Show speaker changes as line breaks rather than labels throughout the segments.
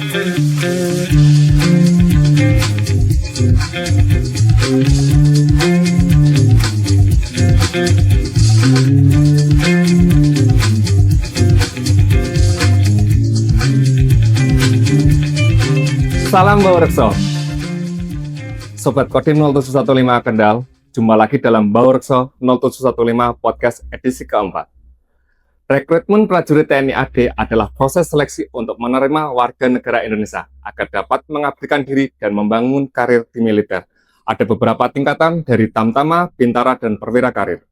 Salam Baurekso, Sobat Kodim 0715 Kendal. Jumpa lagi dalam Baurekso 0715 Podcast edisi keempat. Rekrutmen prajurit TNI AD adalah proses seleksi untuk menerima warga negara Indonesia agar dapat mengabdikan diri dan membangun karir di militer. Ada beberapa tingkatan dari Tamtama, Bintara, dan Perwira Karir.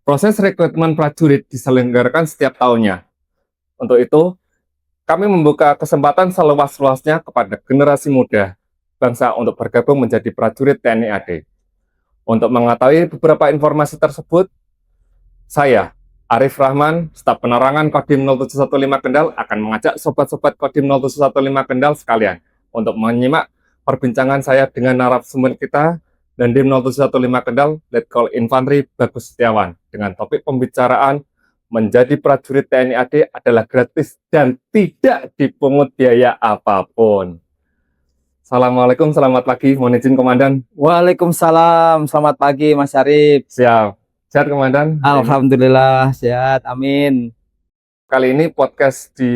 Proses rekrutmen prajurit diselenggarakan setiap tahunnya. Untuk itu, kami membuka kesempatan seluas-luasnya kepada generasi muda bangsa untuk bergabung menjadi prajurit TNI AD. Untuk mengetahui beberapa informasi tersebut, saya, Arif Rahman, staf penerangan Kodim 0715 Kendal akan mengajak sobat-sobat Kodim 0715 Kendal sekalian untuk menyimak perbincangan saya dengan narasumber kita dan Dim 0715 Kendal, Letkol Infantri Bagus Setiawan, dengan topik pembicaraan menjadi prajurit TNI AD adalah gratis dan tidak dipungut biaya apapun. Assalamualaikum, selamat pagi, mohon izin Komandan.
Waalaikumsalam, selamat pagi Mas Arif.
Siap. Sehat Komandan?
Alhamdulillah sehat, amin.
Kali ini podcast di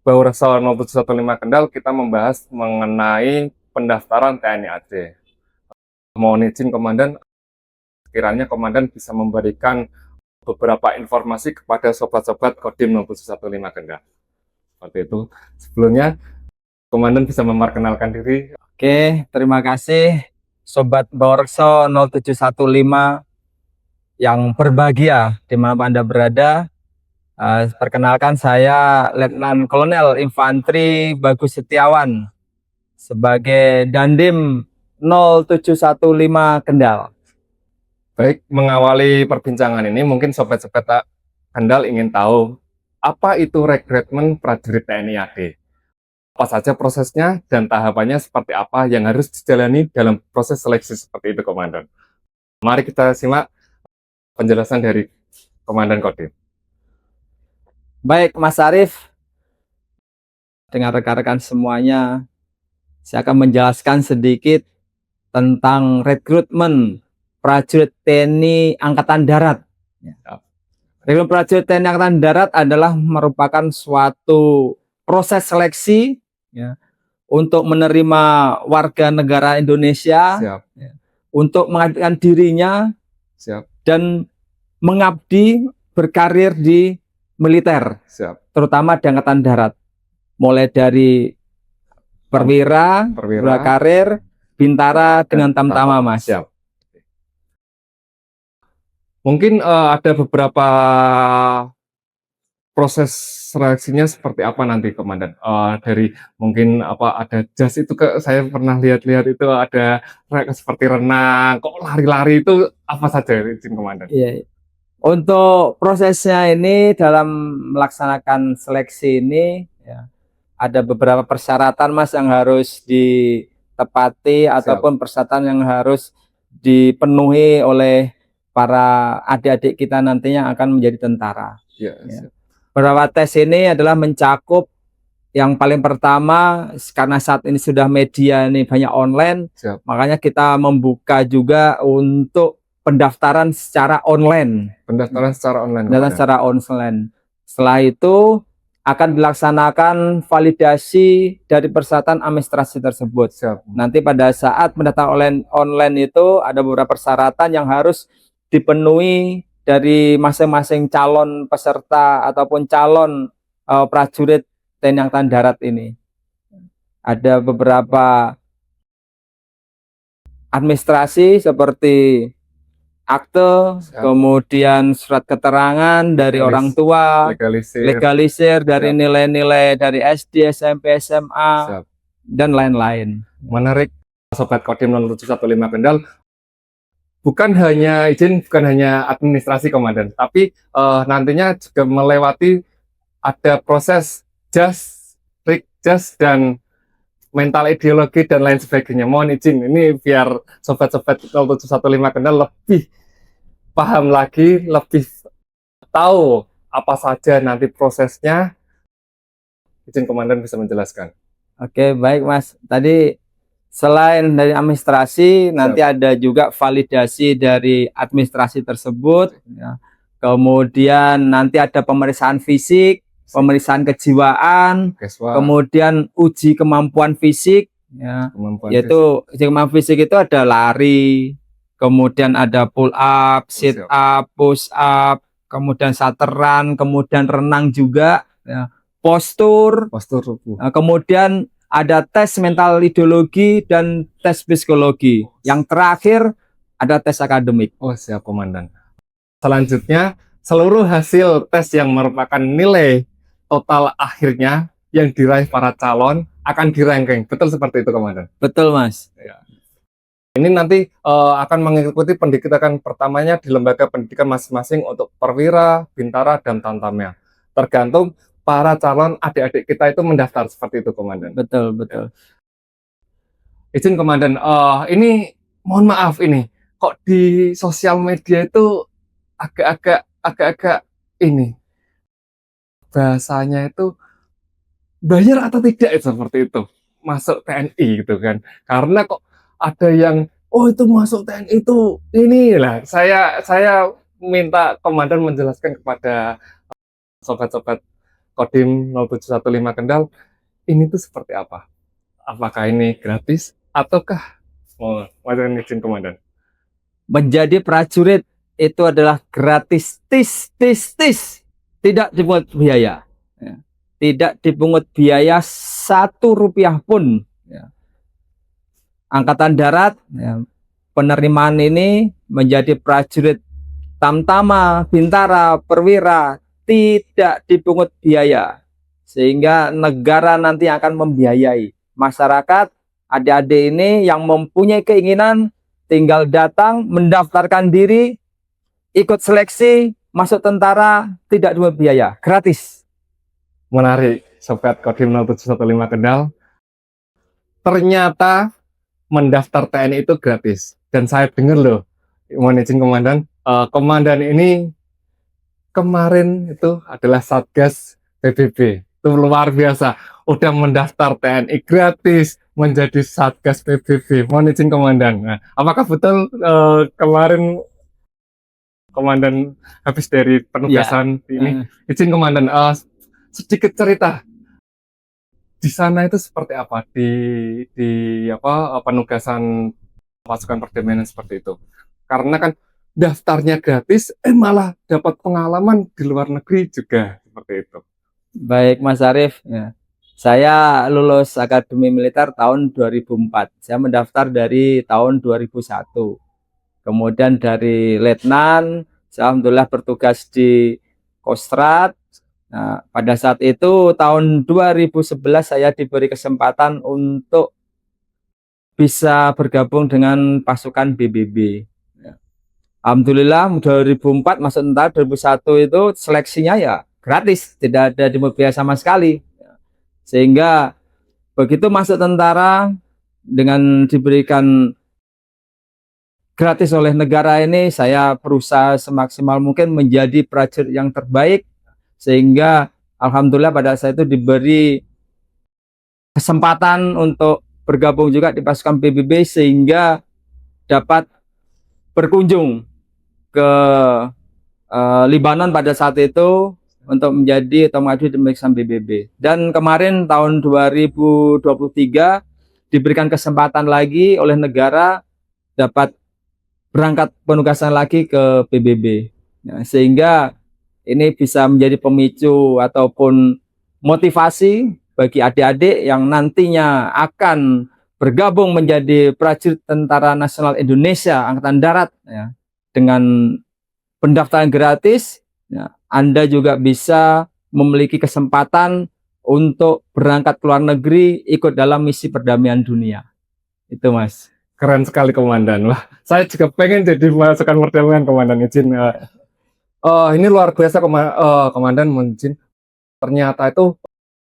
Baurekso 0715 Kendal kita membahas mengenai pendaftaran TNI AD. Mohon izin Komandan, sekiranya Komandan bisa memberikan beberapa informasi kepada sobat-sobat Kodim 0715 Kendal. Seperti itu. Sebelumnya, Komandan bisa memperkenalkan diri.
Oke, terima kasih Sobat Baurekso 0715 yang berbahagia dimanapun Anda berada. Perkenalkan saya Letnan Kolonel Infantri Bagus Setiawan sebagai Dandim 0715 Kendal.
Baik, mengawali perbincangan ini mungkin sobat-sobat Kendal ingin tahu apa itu rekrutmen prajurit TNI AD. Apa saja prosesnya dan tahapannya seperti apa yang harus dijalani dalam proses seleksi seperti itu, Komandan. Mari kita simak penjelasan dari Komandan Kodim.
Baik Mas Arif, dengan rekan-rekan semuanya, saya akan menjelaskan sedikit tentang rekrutmen prajurit TNI Angkatan Darat. Rekrutmen prajurit TNI Angkatan Darat adalah merupakan suatu proses seleksi ya, untuk menerima warga negara Indonesia.
Siap.
Ya, untuk mengabdikan dirinya.
Siap.
Dan mengabdi berkarir di militer.
Siap.
Terutama di Angkatan Darat, mulai dari perwira karir, bintara dengan tamtama, Mas.
Siap. Mungkin ada beberapa proses seleksinya seperti apa nanti, Komandan? Dari mungkin ada jas itu saya pernah lihat-lihat itu ada seperti renang, kok lari-lari itu apa saja, izin Komandan?
Iya. Untuk prosesnya ini dalam melaksanakan seleksi ini ya, ada beberapa persyaratan Mas yang harus ditepati. Siap. Ataupun persyaratan yang harus dipenuhi oleh para adik-adik kita nantinya akan menjadi tentara.
Ya.
Beberapa tes ini adalah mencakup yang paling pertama, karena saat ini sudah media ini banyak online. Siap. Makanya kita membuka juga untuk pendaftaran secara online.
Pendaftaran secara online.
Setelah itu akan dilaksanakan validasi dari persyaratan administrasi tersebut. Siap. Nanti pada saat pendaftaran online itu ada beberapa persyaratan yang harus dipenuhi dari masing-masing calon peserta ataupun calon prajurit TNI Angkatan Darat ini. Ada beberapa administrasi seperti akte, kemudian surat keterangan dari orang tua, legalisir dari nilai-nilai dari SD, SMP, SMA, dan lain-lain.
Menarik, Sobat Kodim 0715 Kendal. Bukan hanya administrasi, Komandan, tapi nantinya juga melewati ada proses jas, dan mental ideologi dan lain sebagainya. Mohon izin, ini biar sobat-sobat 0715 Kendal lebih paham lagi, lebih tahu apa saja nanti prosesnya izin komandan bisa menjelaskan.
Oke, baik Mas. Tadi selain dari administrasi, nanti ada juga validasi dari administrasi tersebut. Ya. Kemudian nanti ada pemeriksaan fisik, pemeriksaan kejiwaan, kemudian uji kemampuan fisik. Ya. Yaitu uji kemampuan fisik itu ada lari, kemudian ada pull up, sit up, push up, kemudian sateran, kemudian renang juga. Ya. Postur, kemudian ada tes mental ideologi dan tes psikologi. Yang terakhir ada tes akademik.
Oh, siap komandan. Selanjutnya, seluruh hasil tes yang merupakan nilai total akhirnya yang diraih para calon akan di-ranking. Betul seperti itu komandan?
Betul Mas.
Ya. Ini nanti akan mengikuti pendidikan pertamanya di lembaga pendidikan masing-masing untuk perwira, bintara, dan tamtamnya. Tergantung para calon adik-adik kita itu mendaftar seperti itu komandan.
Betul.
Izin komandan, ini mohon maaf ini kok di sosial media itu agak-agak ini bahasanya itu bayar atau tidak seperti itu masuk TNI gitu kan? Karena kok ada yang itu masuk TNI itu inilah saya minta komandan menjelaskan kepada sobat-sobat Kodim 0715 Kendal, ini tuh seperti apa? Apakah ini gratis ataukah mohon izin komandan?
Menjadi prajurit itu adalah gratis, tidak dipungut biaya, ya. Tidak dipungut biaya Rp1 pun. Ya. Angkatan Darat, ya, penerimaan ini menjadi prajurit tamtama, bintara, perwira tidak dipungut biaya, sehingga negara nanti akan membiayai. Masyarakat, adik-adik ini yang mempunyai keinginan tinggal datang, mendaftarkan diri, ikut seleksi, masuk tentara, tidak dipungut biaya, gratis.
Menarik, Sobat Kodim 0715 Kendal. Ternyata mendaftar TNI itu gratis. Dan saya dengar loh, mohon izin komandan, komandan ini kemarin itu adalah Satgas PBB. Itu luar biasa. Udah mendaftar TNI gratis menjadi Satgas PBB. Mohon izin komandan. Nah, apakah betul kemarin komandan habis dari penugasan ini? Izin komandan, sedikit cerita. Di sana itu seperti apa di penugasan pasukan perdamaian seperti itu? Karena kan daftarnya gratis, malah dapat pengalaman di luar negeri juga seperti itu.
Baik Mas Arief, ya. Saya lulus Akademi Militer tahun 2004. Saya mendaftar dari tahun 2001. Kemudian dari letnan, saya alhamdulillah bertugas di Kostrad. Nah, pada saat itu tahun 2011 saya diberi kesempatan untuk bisa bergabung dengan pasukan BBB. Alhamdulillah 2004 masuk tentara, 2001 itu seleksinya ya gratis, tidak ada dipungut biaya sama sekali. Sehingga begitu masuk tentara dengan diberikan gratis oleh negara ini, saya berusaha semaksimal mungkin menjadi prajurit yang terbaik, sehingga alhamdulillah pada saat itu diberi kesempatan untuk bergabung juga di pasukan PBB, sehingga dapat berkunjung ke Libanon pada saat itu untuk menjadi atau maju di pemeriksaan PBB. Dan kemarin tahun 2023 diberikan kesempatan lagi oleh negara dapat berangkat penugasan lagi ke PBB. Nah, sehingga ini bisa menjadi pemicu ataupun motivasi bagi adik-adik yang nantinya akan bergabung menjadi prajurit Tentara Nasional Indonesia Angkatan Darat, ya, dengan pendaftaran gratis. Ya, Anda juga bisa memiliki kesempatan untuk berangkat ke luar negeri ikut dalam misi perdamaian dunia. Itu Mas.
Keren sekali komandan. Wah, saya juga pengen jadi pasukan perdamaian komandan, izin. Ini luar biasa komandan, izin. Ternyata itu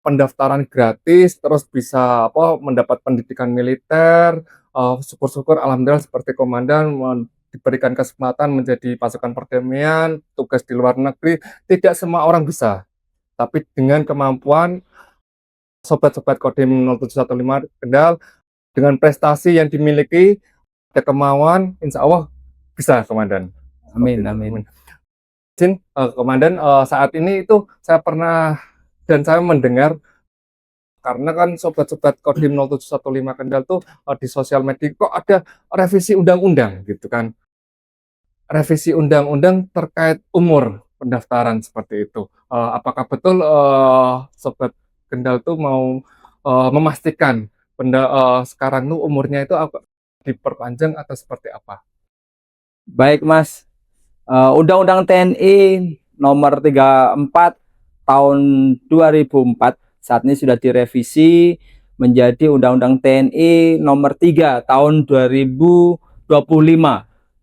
pendaftaran gratis, terus bisa mendapat pendidikan militer. Syukur-syukur alhamdulillah seperti komandan diberikan kesempatan menjadi pasukan perdamaian, tugas di luar negeri. Tidak semua orang bisa, tapi dengan kemampuan sobat-sobat Kodim 0715 Kendal dengan prestasi yang dimiliki, ada kemauan, insya Allah bisa, Komandan.
Amin, amin.
Izin, Komandan, saat ini itu saya pernah dan saya mendengar, karena kan sobat-sobat Kodim 0715 Kendal tuh di sosial media kok ada revisi undang-undang gitu kan. Revisi undang-undang terkait umur pendaftaran seperti itu. Apakah betul sobat Kendal tuh mau memastikan sekarang tuh umurnya itu diperpanjang atau seperti apa?
Baik, Mas. Undang-Undang TNI nomor 34 tahun 2004 saat ini sudah direvisi menjadi Undang-Undang TNI nomor 3 tahun 2025.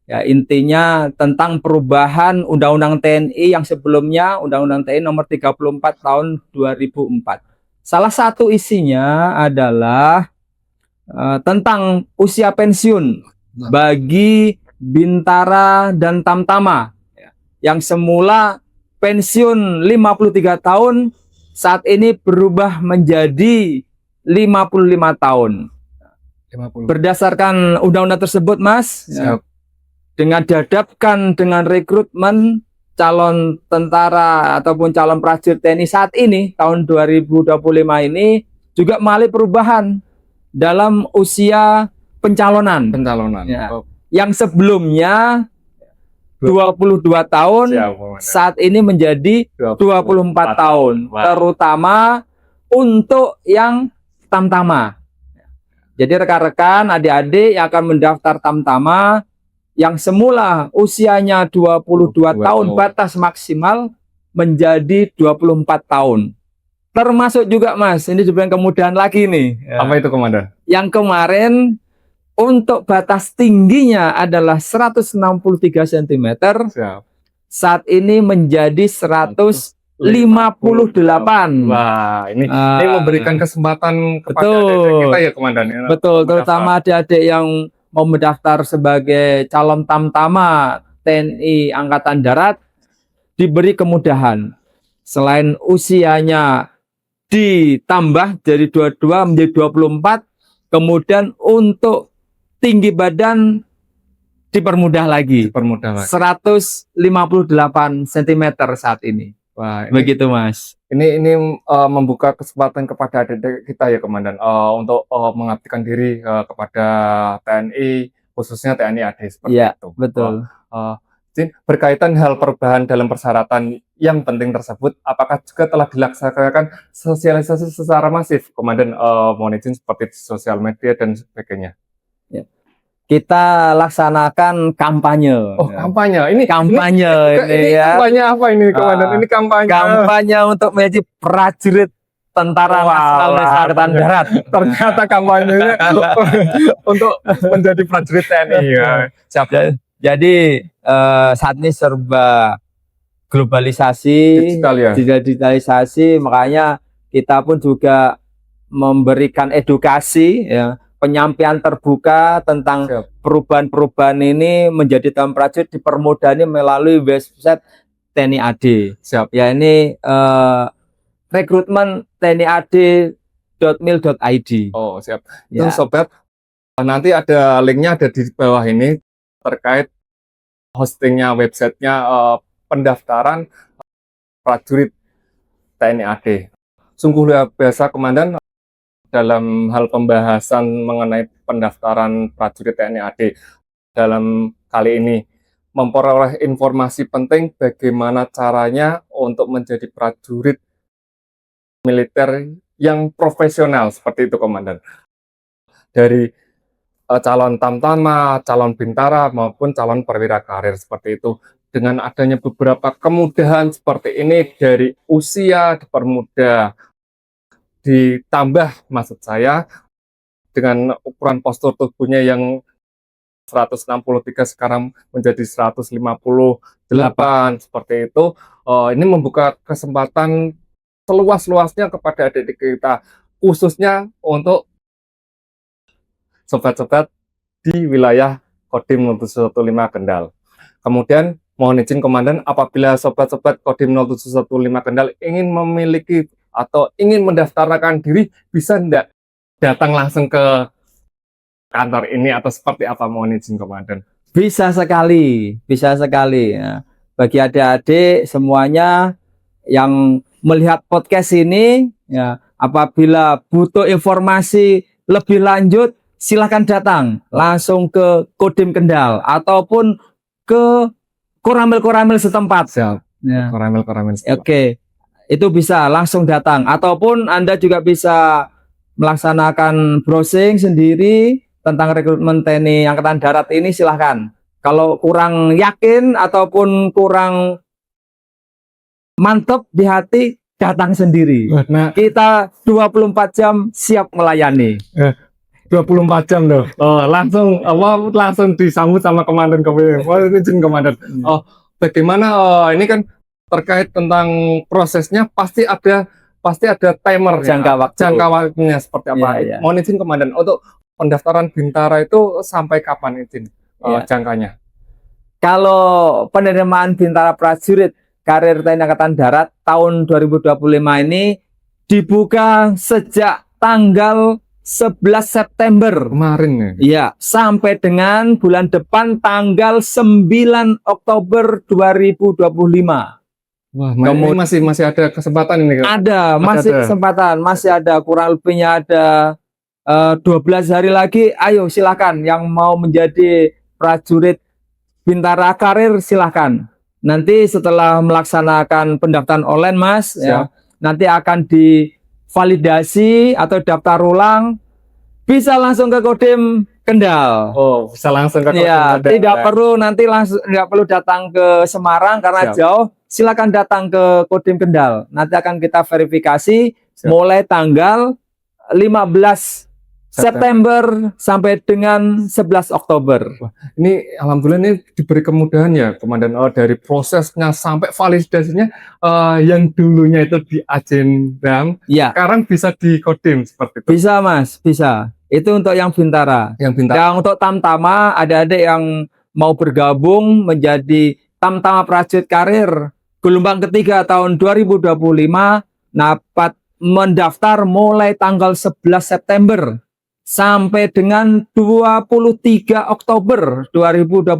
Ya, intinya tentang perubahan Undang-Undang TNI yang sebelumnya, Undang-Undang TNI nomor 34 tahun 2004. Salah satu isinya adalah tentang usia pensiun bagi Bintara dan Tamtama yang semula pensiun 53 tahun saat ini berubah menjadi 55 tahun.
50.
Berdasarkan undang-undang tersebut, Mas, ya, dengan dihadapkan dengan rekrutmen calon tentara ataupun calon prajurit TNI saat ini tahun 2025 ini juga mengalami perubahan dalam usia pencalonan. Ya. Yang sebelumnya 22 tahun, saat ini menjadi 24 tahun, terutama untuk yang Tamtama. Jadi rekan-rekan, adik-adik yang akan mendaftar Tamtama yang semula usianya 22 tahun batas maksimal menjadi 24 tahun. Termasuk juga, Mas, ini juga yang kemudahan lagi nih.
Apa itu, Komandan?
Yang kemarin untuk batas tingginya adalah 163 cm.
Siap.
Saat ini menjadi 158.
Wah, ini memberikan kesempatan kepada adik-adik kita ya, Komandan.
Betul, terutama adik-adik yang mau mendaftar sebagai calon Tamtama TNI Angkatan Darat diberi kemudahan. Selain usianya ditambah dari 22 menjadi 24, kemudian untuk tinggi badan dipermudah lagi. 158 cm saat ini.
Wah,
begitu, Mas.
Ini membuka kesempatan kepada adik-adik kita ya, Komandan, untuk mengabdikan diri kepada TNI, khususnya TNI AD seperti itu.
Betul.
Berkaitan hal perubahan dalam persyaratan yang penting tersebut, apakah juga telah dilaksanakan sosialisasi secara masif, Komandan? Mohon izin seperti di sosial media dan sebagainya.
Ya. Kita laksanakan kampanye.
Oh, kampanye. Ini
kampanye ini ya.
Kampanye apa ini, Komandan? Ini kampanye.
Kampanye untuk menjadi prajurit Tentara Nasional Angkatan Darat.
Ternyata kampanyenya untuk menjadi prajurit TNI. Ya.
Jadi saat ini serba globalisasi, digitalisasi, makanya kita pun juga memberikan edukasi, ya, penyampaian terbuka tentang perubahan-perubahan ini menjadi calon prajurit dipermudah ini melalui website TNI AD.
Siap.
Ya, ini rekrutmen tniad.mil.id.
Oh, siap. Ya. Itu sobat, nanti ada linknya ada di bawah ini terkait hostingnya websitenya pendaftaran prajurit TNI AD. Sungguh luar biasa, Komandan, dalam hal pembahasan mengenai pendaftaran prajurit TNI AD. Dalam kali ini memperoleh informasi penting bagaimana caranya untuk menjadi prajurit militer yang profesional seperti itu, Komandan. Dari calon Tamtama, calon Bintara maupun calon perwira karir seperti itu. Dengan adanya beberapa kemudahan seperti ini, dari usia dipermudah, ditambah maksud saya dengan ukuran postur tubuhnya yang 163 sekarang menjadi 158 seperti itu. Ini membuka kesempatan seluas-luasnya kepada adik-adik kita, khususnya untuk sobat-sobat di wilayah Kodim 0715 Kendal. Kemudian mohon izin, Komandan, apabila sobat-sobat Kodim 0715 Kendal ingin memiliki atau ingin mendaftarkan diri, bisa enggak datang langsung ke kantor ini atau seperti apa, mohon izin Komandan?
Bisa sekali, bisa sekali. Ya. Bagi adik-adik semuanya yang melihat podcast ini, ya, apabila butuh informasi lebih lanjut, silakan datang langsung ke Kodim Kendal ataupun ke Koramil-Koramil setempat.
Siap.
Ya.
Koramil-koramil.
Oke, itu bisa langsung datang ataupun Anda juga bisa melaksanakan browsing sendiri tentang rekrutmen TNI Angkatan Darat ini, silahkan. Kalau kurang yakin ataupun kurang mantap di hati, datang sendiri.
Nah,
kita 24 jam siap melayani.
24 jam loh. Langsung disambut sama komandan KPM. Izin Komandan. Bagaimana ini kan terkait tentang prosesnya, pasti ada timer,
jangka
waktunya seperti apa.
Ya.
Mohon izin Komandan, untuk pendaftaran Bintara itu sampai kapan izin jangkanya?
Kalau penerimaan Bintara Prajurit Karir TNI Angkatan Darat tahun 2025 ini dibuka sejak tanggal 11 September
kemarin ya?
Iya, sampai dengan bulan depan tanggal 9 Oktober 2025.
Wah, masih ada kesempatan ini.
Masih kesempatan, masih ada, kurang lebihnya ada 12 hari lagi. Ayo silakan yang mau menjadi prajurit Bintara Karir, silakan. Nanti setelah melaksanakan pendaftaran online, Mas, ya, nanti akan divalidasi atau daftar ulang, bisa langsung ke Kodim Kendal.
Oh, bisa langsung ke Kodim Kendal.
Tidak perlu nanti langsung, tidak perlu datang ke Semarang karena jauh. Silakan datang ke Kodim Kendal. Nanti akan kita verifikasi mulai tanggal 15 September sampai dengan 11 Oktober.
Wah, ini alhamdulillah ini diberi kemudahan ya Komandan, dari prosesnya sampai validasinya, yang dulunya itu di Ajendam, sekarang bisa di Kodim seperti itu.
Bisa Mas, bisa. Itu untuk yang Bintara. Yang untuk Tamtama, adik-adik yang mau bergabung menjadi Tamtama Prajurit Karir gelombang ketiga tahun 2025 dapat mendaftar mulai tanggal 11 September sampai dengan 23 Oktober 2025.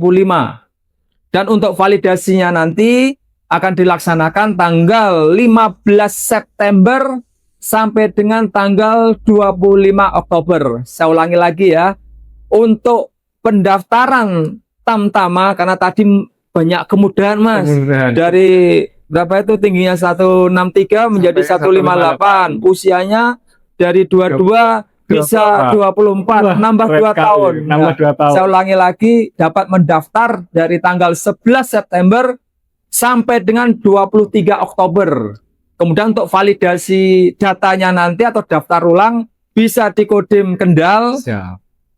Dan untuk validasinya nanti akan dilaksanakan tanggal 15 September sampai dengan tanggal 25 Oktober. Saya ulangi lagi ya. Untuk pendaftaran Tamtama, karena tadi banyak kemudahan Mas. Dari berapa itu tingginya 163 menjadi 158. Usianya dari 22 bisa 24, nambah 2 tahun. Saya ulangi lagi, dapat mendaftar dari tanggal 11 September sampai dengan 23 Oktober. Kemudian untuk validasi datanya nanti atau daftar ulang bisa di Kodim Kendal.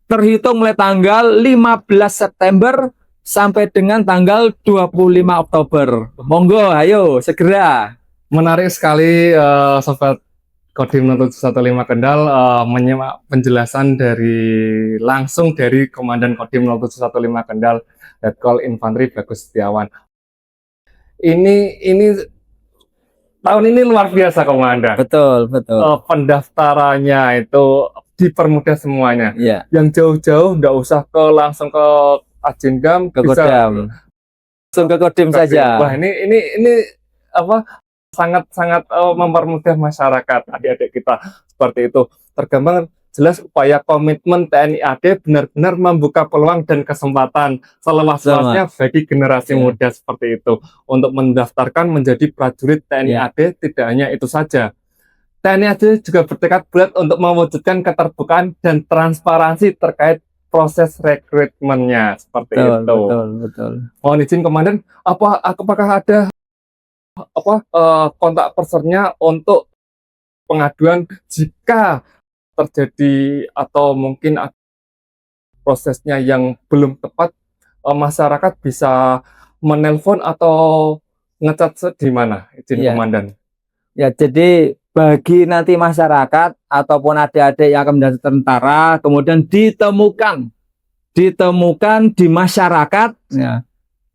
Terhitung mulai tanggal 15 September sampai dengan tanggal 25 Oktober. Monggo, ayo segera.
Menarik sekali Sobat Kodim 0715 Kendal menyimak penjelasan langsung dari Komandan Kodim 0715 Kendal, Letkol Infantri Bagus Setiawan. Ini tahun ini luar biasa Komandan.
Betul.
Pendaftarannya itu dipermudah semuanya. Yang jauh-jauh nggak usah langsung ke Ajendam,
ke Kodam. Langsung ke Kodim saja.
Wah, ini apa? Sangat mempermudah masyarakat, adik-adik kita seperti itu. Tergambar jelas upaya komitmen TNI AD benar-benar membuka peluang dan kesempatan seluas-luasnya bagi generasi muda seperti itu untuk mendaftarkan menjadi prajurit TNI AD. Tidak hanya itu saja, TNI AD juga bertekad bulat untuk mewujudkan keterbukaan dan transparansi terkait proses rekrutmennya seperti itu.
Betul.
Mohon izin Komandan, apakah ada kontak personnya untuk pengaduan jika terjadi atau mungkin prosesnya yang belum tepat, masyarakat bisa menelpon atau ngecat di mana, izin Komandan? Ya,
jadi bagi nanti masyarakat ataupun adik-adik yang akan menjadi tentara kemudian ditemukan di masyarakat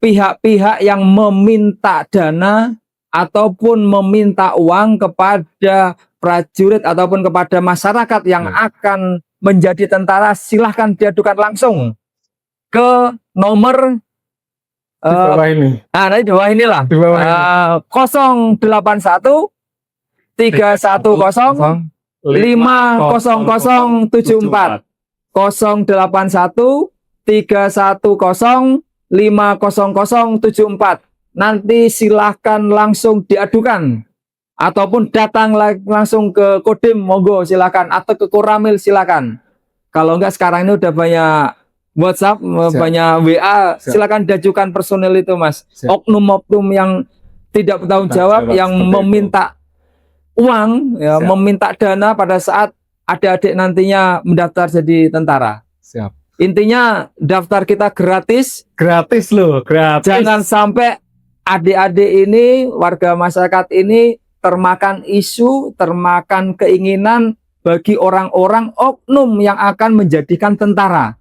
pihak-pihak yang meminta dana ataupun meminta uang kepada prajurit ataupun kepada masyarakat yang akan menjadi tentara, silahkan diadukan langsung ke nomor
Di bawah ini.
nah di bawah inilah
Di bawah ini.
081 310 50074 081 310 50074. Nanti silahkan langsung diadukan ataupun datang langsung ke Kodim, monggo silakan, atau ke Koramil silakan. Kalau enggak sekarang ini udah banyak WhatsApp, banyak WA, silakan diajukan personil itu, Mas. Oknum-oknum yang tidak bertanggung jawab, yang meminta uang, ya, meminta dana pada saat adik-adik nantinya mendaftar jadi tentara.
Siap.
Intinya daftar kita gratis.
Gratis loh, gratis.
Jangan sampai adik-adik ini, warga masyarakat ini termakan isu, termakan keinginan bagi orang-orang oknum yang akan menjadikan tentara.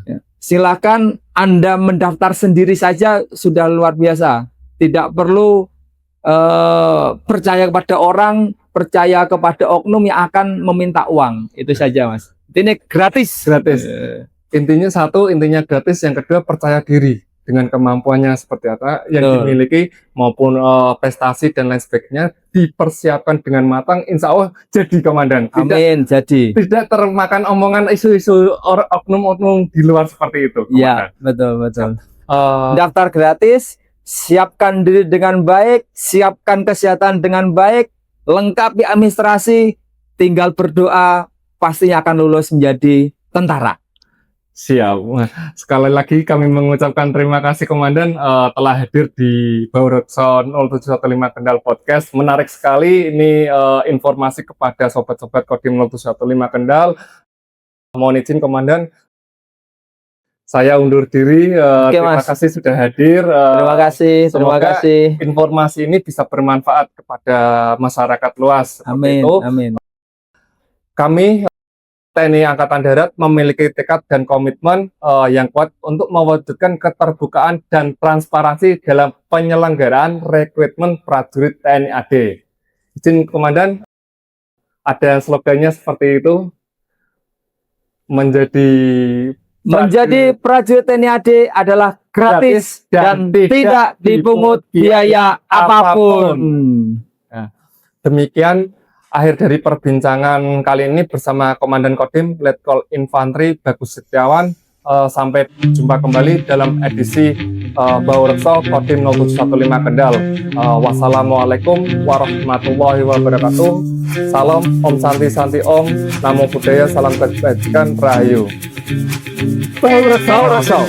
Ya. Silakan Anda mendaftar sendiri saja sudah luar biasa. Tidak perlu percaya kepada orang, percaya kepada oknum yang akan meminta uang. Itu saja, Mas. Ini gratis.
Gratis. Intinya satu, intinya gratis. Yang kedua, percaya diri dengan kemampuannya seperti apa yang dimiliki maupun prestasi dan lain sebagainya, dipersiapkan dengan matang, insya Allah jadi komandan.
Amin, jadi.
Tidak termakan omongan isu-isu oknum-oknum di luar seperti itu.
Iya, betul. Daftar gratis, siapkan diri dengan baik, siapkan kesehatan dengan baik, lengkapi administrasi, tinggal berdoa, pastinya akan lulus menjadi tentara.
Siap. Sekali lagi kami mengucapkan terima kasih Komandan telah hadir di Baurekso 0715 Kendal Podcast. Menarik sekali ini informasi kepada sobat-sobat Kodim 0715 Kendal. Mohon izin Komandan, saya undur diri. Terima kasih sudah hadir.
Terima kasih.
Informasi ini bisa bermanfaat kepada masyarakat luas.
Amin. Amin.
Kami TNI Angkatan Darat memiliki tekad dan komitmen yang kuat untuk mewujudkan keterbukaan dan transparansi dalam penyelenggaraan rekrutmen prajurit TNI AD. Izin Komandan, ada slogannya seperti itu, menjadi prajurit TNI AD adalah gratis dan tidak dipungut biaya apapun. Nah, demikian akhir dari perbincangan kali ini bersama Komandan Kodim Letkol Infantri Bagus Setiawan. Sampai jumpa kembali dalam edisi Baurekso Kodim 0715 Kendal. Wassalamualaikum warahmatullahi wabarakatuh. Salam Om Santi Santi Om, Namo Buddhaya, salam kebajikan, Rahayu. Baurekso.